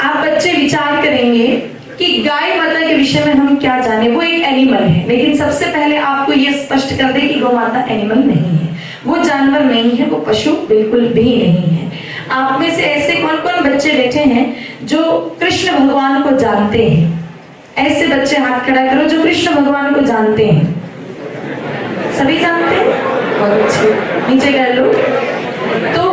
आप बच्चे विचार करेंगे कि गाय माता के विषय में हम क्या जाने, वो एक एनिमल है। लेकिन सबसे पहले आपको ये स्पष्ट कर दे कि गौ माता एनिमल नहीं है, वो जानवर नहीं है, वो पशु बिल्कुल भी नहीं है। आप में से ऐसे कौन कौन बच्चे बैठे हैं जो कृष्ण भगवान को जानते हैं? ऐसे बच्चे हाथ खड़ा करो जो कृष्ण भगवान को जानते हैं। सभी जानते हैं? बहुत अच्छे, नीचे कर लो। तो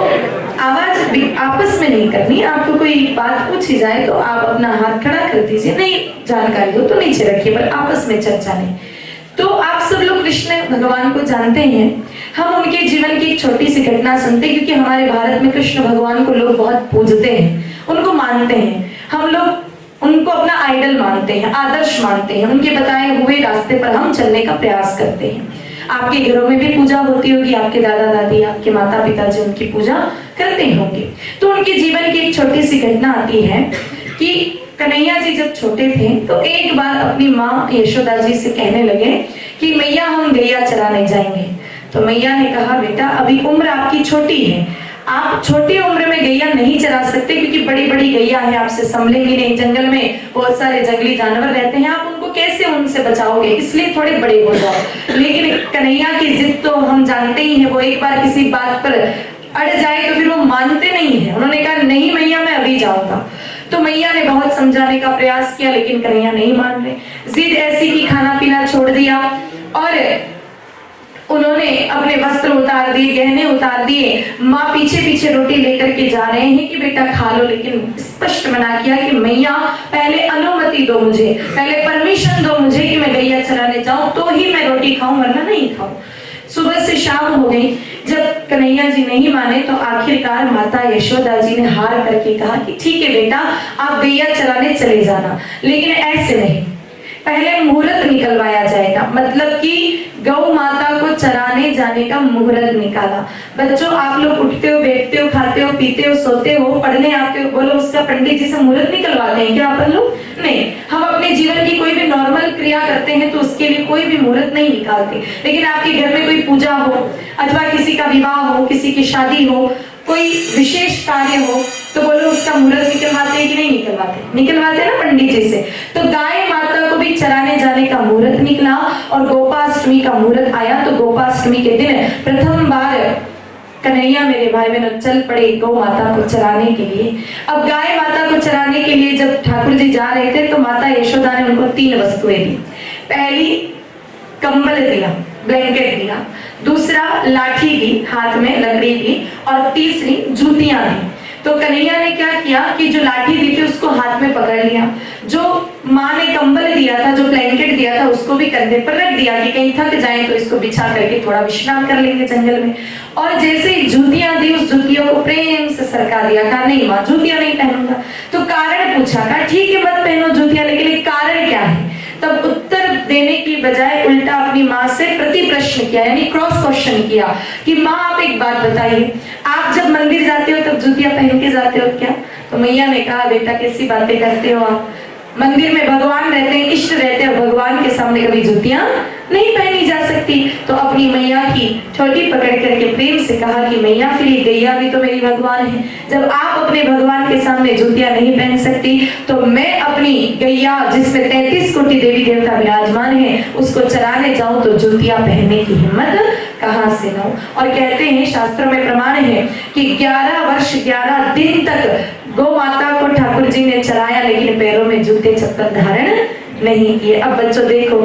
आवाज भी आपस में नहीं करनी, आपको कोई बात पूछी जाए तो आप अपना हाथ खड़ा कर दीजिए, नहीं जानकारी हो तो नीचे रखिए, पर आपस में चर्चा नहीं। तो आप सब लोग कृष्ण भगवान को जानते हैं। हम उनके जीवन की एक छोटी सी घटना सुनते हैं, क्योंकि हमारे भारत में कृष्ण भगवान को लोग बहुत पूजते हैं, उनको मानते हैं। हम लोग उनको अपना आइडल मानते हैं, आदर्श मानते हैं। उनके बताए हुए रास्ते पर हम चलने का प्रयास करते हैं। आपके घरों में भी पूजा होती होगी, आपके दादा दादी, आपके माता पिता जी उनकी पूजा करते होंगे। तो उनके जीवन की एक छोटी सी घटना आती है कि कन्हैया जी जब छोटे थे तो एक बार अपनी माँ यशोदा जी से कहने लगे कि मैया हम गैया चराने जाएंगे। तो मैया ने कहा बेटा अभी उम्र आपकी छोटी है, आप छोटी उम्र में गैया नहीं चरा सकते, क्योंकि बड़ी बड़ी गैया है, आपसे संभलेंगी नहीं। जंगल में बहुत सारे जंगली जानवर रहते हैं, आप उनको कैसे उनसे बचाओगे, इसलिए थोड़े बड़े हो जाओ। लेकिन कन्हैया की जिद तो हम जानते ही हैं, वो एक बार किसी बात पर अड़ जाए तो फिर वो मानते नहीं है। उन्होंने कहा नहीं मैया मैं अभी जाऊंगा। तो मैया ने बहुत समझाने का प्रयास किया, लेकिन कन्हैया नहीं मान रहे। जिद ऐसी कि खाना पीना छोड़ दिया और उन्होंने अपने वस्त्र उतार दिए, गहने उतार दिए। माँ पीछे पीछे रोटी लेकर के जा रहे हैं कि बेटा खा लो, लेकिन स्पष्ट मना किया कि मैया पहले अनुमति दो मुझे, पहले परमिशन दो मुझे कि मैं गैया चराने जाऊं तो ही मैं रोटी खाऊं, वरना नहीं खाऊं। सुबह से शाम हो गई, जब कन्हैया जी नहीं माने तो आखिरकार माता यशोदा जी ने हार करके कहा कि ठीक है बेटा आप गैया चराने चले जाना, लेकिन ऐसे नहीं, पहले मुहूर्त निकलवाया जाएगा। मतलब कि गौ माता को चराने जाने का मुहूर्त निकाला। बच्चों आप लोग उठते हो, बैठते हो, खाते हो, पीते हो, सोते हो, पढ़ने आते हो, बोलो उसका पंडित जी से मुहूर्त निकलवाते हैं क्या अपन लोग? नहीं। हम अपने जीवन की कोई भी नॉर्मल क्रिया करते हैं तो उसके लिए कोई भी मुहूर्त नहीं निकालते। लेकिन आपके घर में कोई पूजा हो अथवा किसी का विवाह हो, किसी की शादी हो, कोई विशेष कार्य हो, तो बोलो उसका मुहूर्त निकलवाते हैं कि नहीं निकलवाते? निकलवाते ना पंडित जी से। तो गाय माता को भी चराने जाने का मुहूर्त निकला और गोपाष्टमी का मुहूर्त आया। तो गोपाष्टमी के दिन प्रथम बार कन्हैया मेरे भाई बहन चल पड़े गौ माता को चराने के लिए। अब गाय माता को चराने के लिए जब ठाकुर जी जा रहे थे तो माता यशोदा ने उनको 3 वस्तुएं दी। पहली कंबल दिया, ब्लैंकेट दिया, दूसरा लाठी दी, हाथ में लकड़ी दी, और तीसरी जूतियां दी। तो कन्हैया ने क्या किया कि जो लाठी दी थी उसको हाथ में पकड़ लिया, जो माँ ने कंबल दिया था, जो ब्लैंकेट दिया था, उसको भी कंधे पर रख दिया कि कहीं थक जाए तो इसको बिछा करके थोड़ा विश्राम कर लेंगे जंगल में। और जैसे ही जूतियां दी उस जूतियों को प्रेम से सरका दिया, कहा नहीं माँ जूतियां नहीं पहनूंगा। तो कारण पूछा, कहा ठीक है मत पहनो जूतियां, लेकिन कारण क्या है? तब उत्तर देने की बजाय उल्टा अपनी माँ से प्रति प्रश्न किया, यानी क्रॉस क्वेश्चन किया कि माँ आप एक बात बताइए, आप जब मंदिर जाते हो तब जूतियां पहन के जाते हो क्या? तो मैया ने कहा बेटा कैसी बातें करते हो आप, मंदिर में भगवान रहते हैं, इष्ट रहते हैं, भगवान के सामने कभी जूतियां नहीं पहनी जा सकती। तो अपनी मैया की छोटी पकड़ करके प्रेम से कहा कि मैया फिर ये गैया भी तो मेरी भगवान है, जब आप अपने भगवान के सामने जूतियां नहीं पहन सकती तो मैं अपनी गैया जिसमें 33 कोटि देवी देवता विराजमान है उसको चराने जाऊं तो जूतियां पहनने की हिम्मत कहां से लाऊं? और कहते हैं शास्त्रों में प्रमाण है कि 11 वर्ष 11 दिन तक गौ माता को ठाकुर जी ने चराया, लेकिन पैरों में जूते चप्पल धारण नहीं किए। अब बच्चों देखो,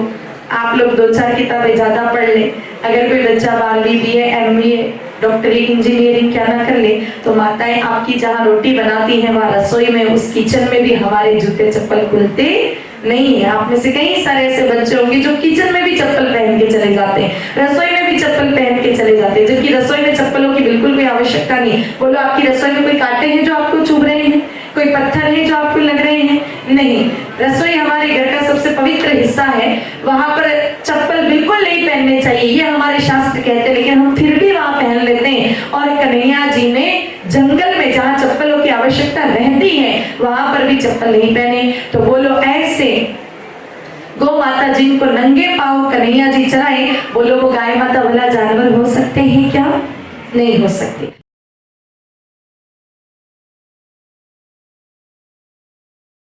आप लोग 2-4 किताबें ज्यादा पढ़ ले, अगर कोई बच्चा 12वीं BA MBA डॉक्टरी इंजीनियरिंग क्या ना कर ले, तो माताएं आपकी जहाँ रोटी बनाती हैं वहाँ रसोई में उस किचन में भी हमारे जूते चप्पल खुलते नहीं है। आप में से कई सारे ऐसे बच्चे होंगे जो किचन में भी चप्पल पहन के चले जाते हैं, रसोई में भी चप्पल पहन के चले जाते हैं, जबकि रसोई में चप्पलों की बिल्कुल कोई आवश्यकता नहीं। बोलो आपकी रसोई में कोई कांटे हैं जो आपको चुभ रहे हैं, कोई पत्थर है जो आपको लग रहे हैं? नहीं, रसोई हमारे घर का सबसे पवित्र हिस्सा है, वहां पर चप्पल बिल्कुल नहीं पहनने चाहिए, ये हमारे शास्त्र कहते हैं, लेकिन हम फिर भी वहां पहन लेते हैं। और कन्हैया जी ने जंगल में जहाँ चप्पलों की आवश्यकता रहती है वहां पर भी चप्पल नहीं पहने। तो बोलो ऐसे गौ माता जिनको नंगे पांव कन्हैया जी चराए, बोलो वो गाय माता वाला जानवर हो सकते हैं क्या? नहीं हो सकते।